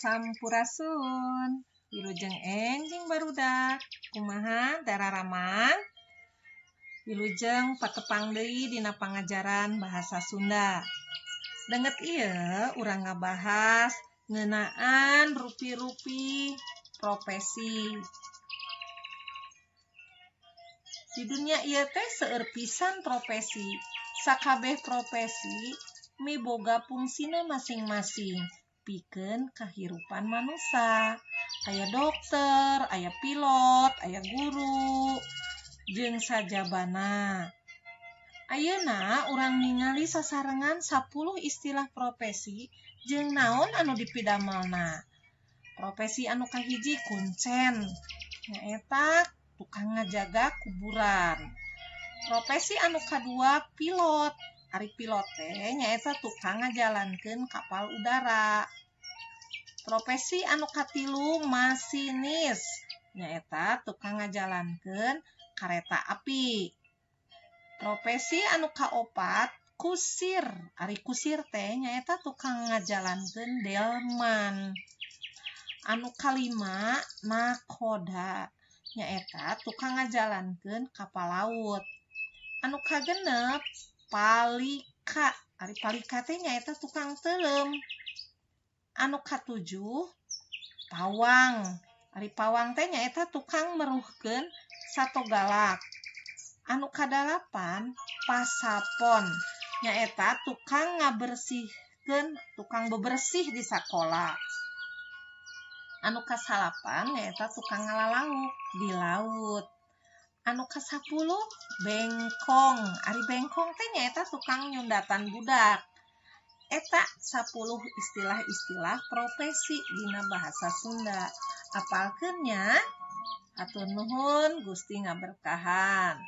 Sampurasun. Wilujeng enjing barudak. Kumaha dararaman? Wilujeng patepang deui dina pangajaran bahasa Sunda. Denget ieu urang ngabahas ngeunaan rupi-rupi profesi. Di dunia ieu teh seueur pisan profesi. Sakabeh profesi miboga fungsina masing-masing pikeun kahirupan manusia. Aya dokter, aya pilot, aya guru, jeung sajabana. Ayeuna urang ningali sasarengan 10 istilah profesi jeung naon anu dipidamelna. Profesi anu kahiji kuncen, nyaeta tukang ngajaga kuburan. Profesi anu kadua pilot. Ari pilot teh nyaeta tukang ngajalankeun kapal udara. Profesi anu katilu masinis, nyaeta tukang ngajalankeun kareta api. Profesi anu kaopat kusir. Ari kusir teh nyaeta tukang ngajalankeun delman. Anu kalima nakoda, nyaeta tukang ngajalankeun kapal laut. Anu kagenep palika. Ari palika teh nyaeta tukang teuleum. Anu katujuh pawang. Ari pawang teh nyaeta tukang meruhkeun sato galak. Anu kadalapan pasapon, nyaeta tukang ngabersihkeun, tukang bebersih di sakola. Anu kasalapan nyaeta tukang ngalalauk di laut. Anu kasapuluh bengkong. Ari bengkong teh nyaeta tukang nyundatan budak. Eta 10 istilah-istilah profesi dina bahasa Sunda. Apalkeun nya? Hatur nuhun, Gusti ngaberkahan.